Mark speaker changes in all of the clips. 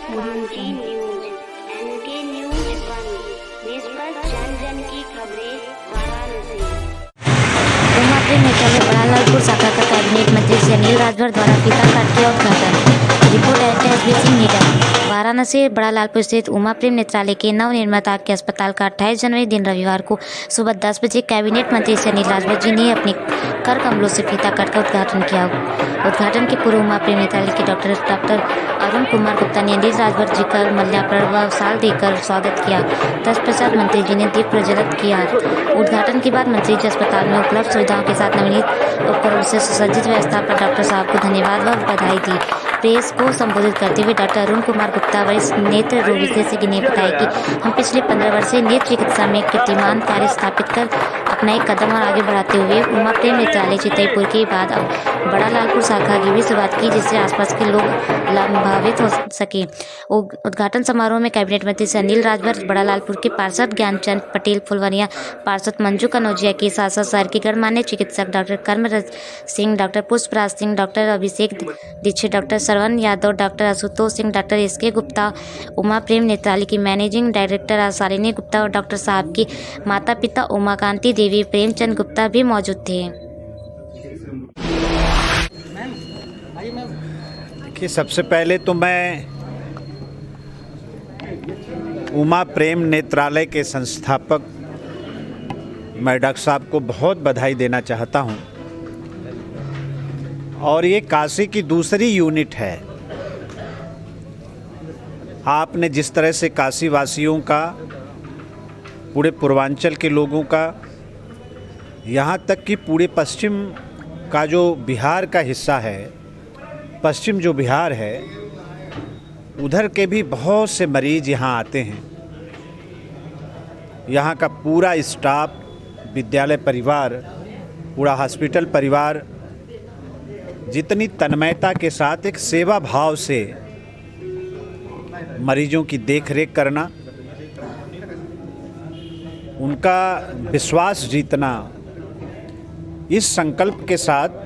Speaker 1: N K news, N K news 1, निष्पक्ष जन जन की खबरें, वाराणसी।
Speaker 2: उमा प्रेम नेत्रालय बड़ा लालपुर शाखा का कैबिनेट मंत्री श्री अनिल राजभर द्वारा फीता काट किया उद्घाटन। Report SB Singh Needham. Varanasi बड़ा लालपुर स्थित उमा प्रेम नेत्रालय के नवनिर्मित के अस्पताल का 28 जनवरी दिन रविवार को सुबह 10 बजे कैबिनेट मंत्री श्री अनिल राजभर जी ने अपने कर कमलों से फीता काटकर उद्घाटन किया। उद्घाटन के पूर्व उमा प्रेम नेत्रालय के डॉक्टर अरुण कुमार गुप्ता ने अनिल राजभर जी का माल्यार्पण व शाल देकर स्वागत किया। तत्पश्चात मंत्री जी ने दीप प्रज्वलित किया। उद्घाटन के बाद मंत्री जी अस्पताल में उपलब्ध सुविधाओं के साथ नवनीत उपकरणों से सुसज्जित व्यवस्था पर डॉक्टर साहब को धन्यवाद व बधाई दी। प्रेस को संबोधित करते हुए डॉक्टर अरुण कुमार गुप्ता वरिष्ठ नेत्र रोग विशेषज्ञ ने बताया कि हम पिछले 15 वर्ष से नेत्र चिकित्सा में कीर्तिमान कार्य स्थापित कर अपना एक कदम और आगे बढ़ाते हुए उमा प्रेम नेत्रालय चितईपुर के बाद अब बड़ा लालपुर शाखा की भी शुरुआत की, जिससे आसपास के लोग लाभान्वित हो सके। उद्घाटन समारोह में कैबिनेट मंत्री श्री अनिल राजभर, बड़ा लालपुर के पार्षद ज्ञानचंद पटेल फुलवरिया, पार्षद मंजू कनौजिया के साथ साथ शहर के गणमान्य चिकित्सक doctor Karmraj Singh, doctor Pushpraj Singh, doctor Abhishek Dixit, doctor Shravan Yadav, doctor Ashutosh Singh, doctor SK Gupta, Uma Prem Netralaya की मैनेजिंग डायरेक्टर शालिनी गुप्ता और डॉक्टर साहब की माता पिता उमाकांति देवी प्रेमचंद गुप्ता भी मौजूद थे।
Speaker 3: कि सबसे पहले तो मैं उमा प्रेम नेत्रालय के संस्थापक मैं डॉक्टर साहब को बहुत बधाई देना चाहता हूं। और ये काशी की दूसरी यूनिट है। आपने जिस तरह से काशी वासियों का, पूरे पूर्वांचल के लोगों का, यहाँ तक कि पूरे पश्चिम का जो बिहार का हिस्सा है, पश्चिम जो बिहार है, उधर के भी बहुत से मरीज यहाँ आते हैं। यहाँ का पूरा स्टाफ, विद्यालय परिवार, पूरा हॉस्पिटल परिवार जितनी तन्मयता के साथ एक सेवा भाव से मरीजों की देखरेख करना, उनका विश्वास जीतना, इस संकल्प के साथ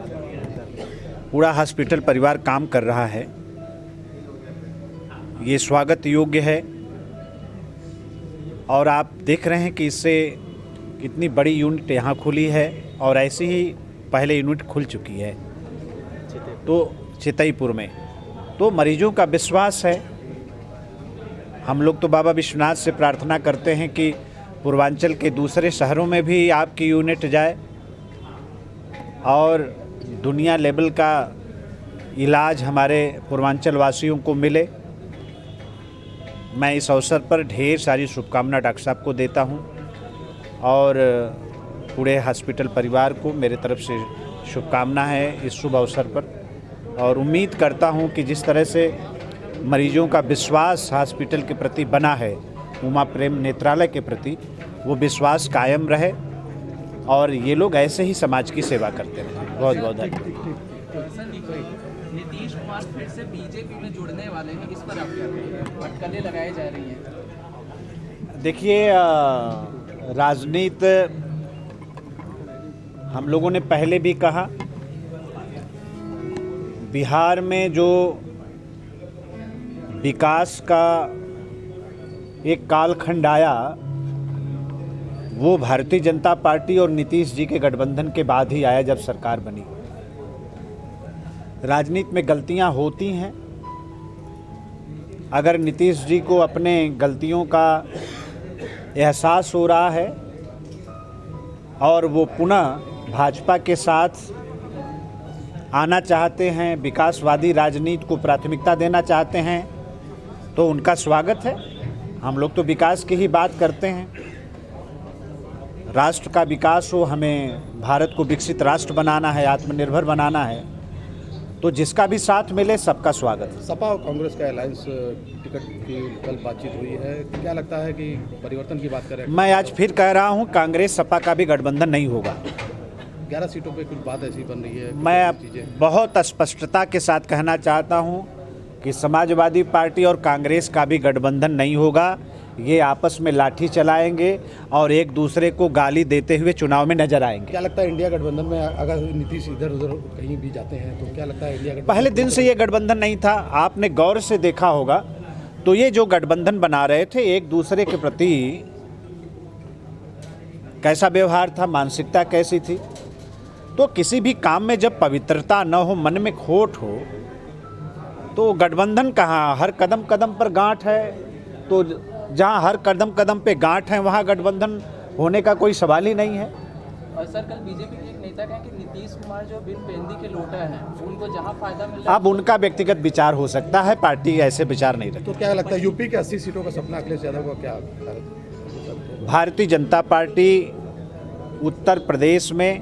Speaker 3: पूरा हॉस्पिटल परिवार काम कर रहा है। ये स्वागत योग्य है। और आप देख रहे हैं कि इससे कितनी बड़ी यूनिट यहाँ खुली है और ऐसी ही पहले यूनिट खुल चुकी है तो चितईपुर में। तो मरीजों का विश्वास है। हम लोग तो बाबा विश्वनाथ से प्रार्थना करते हैं कि पूर्वांचल के दूसरे शहरों में भी आपकी यूनिट जाए और दुनिया लेवल का इलाज हमारे पूर्वांचल वासियों को मिले। मैं इस अवसर पर ढेर सारी शुभकामना डॉक्टर साहब को देता हूं और पूरे हॉस्पिटल परिवार को मेरे तरफ से शुभकामना है इस शुभ अवसर पर। और उम्मीद करता हूं कि जिस तरह से मरीजों का विश्वास हॉस्पिटल के प्रति बना है, उमा प्रेम नेत्रालय के प्रति, वो विश्वास कायम रहे और ये लोग ऐसे ही समाज की सेवा करते रहे। बहुत बहुत धन्यवाद।
Speaker 4: नीतीश कुमार फिर से बीजेपी में जुड़ने वाले हैं, इस पर आप क्या कहेंगे? अटकलें लगाई जा रही हैं।
Speaker 3: देखिए, राजनीति हम लोगों ने पहले भी कहा, बिहार में जो विकास का एक कालखंड आया वो भारतीय जनता पार्टी और नीतीश जी के गठबंधन के बाद ही आया, जब सरकार बनी। राजनीति में गलतियां होती हैं। अगर नीतीश जी को अपने गलतियों का एहसास हो रहा है और वो पुनः भाजपा के साथ आना चाहते हैं, विकासवादी राजनीति को प्राथमिकता देना चाहते हैं, तो उनका स्वागत है। हम लोग तो विकास की ही बात करते हैं। राष्ट्र का विकास हो, हमें भारत को विकसित राष्ट्र बनाना है, आत्मनिर्भर बनाना है, तो जिसका भी साथ मिले सबका स्वागत है।
Speaker 5: सपा और कांग्रेस का अलायंस टिकट की कल बातचीत हुई है, क्या लगता है कि परिवर्तन की बात करें?
Speaker 3: मैं आज फिर कह रहा हूं, कांग्रेस सपा का भी गठबंधन नहीं होगा।
Speaker 5: 11 सीटों पे कुछ बात ऐसी बन रही है।
Speaker 3: मैं बहुत स्पष्टता के साथ कहना चाहता हूं कि समाजवादी पार्टी और कांग्रेस का भी गठबंधन नहीं होगा। ये आपस में लाठी चलाएंगे और एक दूसरे को गाली देते हुए चुनाव में नजर आएंगे।
Speaker 5: क्या लगता है इंडिया गठबंधन में अगर नीतीश इधर उधर कहीं भी जाते हैं तो क्या लगता है इंडिया गठबंधन?
Speaker 3: पहले दिन से ये गठबंधन नहीं था। आपने गौर से देखा होगा तो ये जो गठबंधन बना रहे थे, एक दूसरे के प्रति कैसा व्यवहार था, मानसिकता कैसी थी। तो किसी भी काम में जब पवित्रता न हो, मन में खोट हो, तो गठबंधन कहाँ, हर कदम कदम पर गांठ है। तो जहाँ हर कदम कदम पे गांठ है वहाँ गठबंधन होने का कोई सवाल ही नहीं है।
Speaker 4: और सर, कल बीजेपी के एक नेता कहें कि नीतीश कुमार जो बिन पेंदी के लोटा हैं, उनको जहां फायदा मिल रहा है।
Speaker 3: अब उनका व्यक्तिगत विचार हो सकता है, पार्टी ऐसे विचार नहीं रखती।
Speaker 5: तो क्या लगता है यूपी के 80 सीटों का सपना अखिलेश यादव का क्या?
Speaker 3: भारतीय जनता पार्टी उत्तर प्रदेश में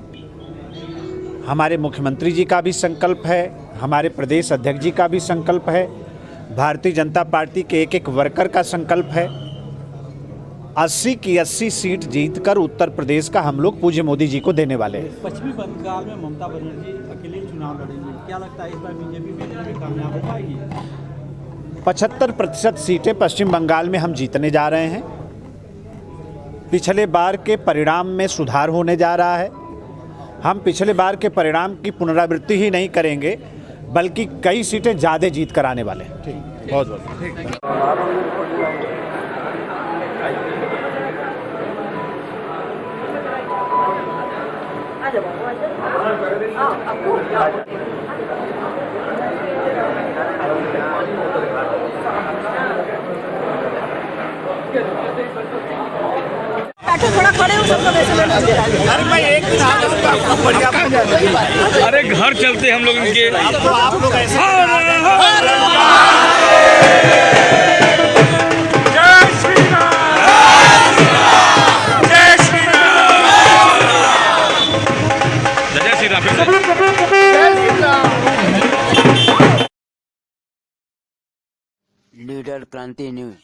Speaker 3: हमारे मुख्यमंत्री जी का भी संकल्प है, हमारे प्रदेश अध्यक्ष जी का भी संकल्प है, भारतीय जनता पार्टी के एक एक वर्कर का संकल्प है। 80 की 80 सीट जीतकर उत्तर प्रदेश का हम लोग पूज्य मोदी जी को देने वाले हैं।
Speaker 6: पश्चिमी बंगाल में ममता बनर्जी अकेले चुनाव लड़ेंगी, क्या लगता है इस बार बीजेपी में कामयाब हो पाएगी?
Speaker 3: 75% सीटें पश्चिम बंगाल में हम जीतने जा रहे हैं। पिछले बार के परिणाम में सुधार होने जा रहा है। हम पिछले बार के परिणाम की पुनरावृत्ति ही नहीं करेंगे, बल्कि कई सीटें ज़्यादा जीत कर आने वाले हैं। बहुत बहुत
Speaker 7: थोड़ा खड़े हो सकते
Speaker 8: अरे घर चलते हम लोग इनके
Speaker 3: आप लोग ऐसे
Speaker 8: जय श्री राम।
Speaker 9: लीडर क्रांति न्यूज।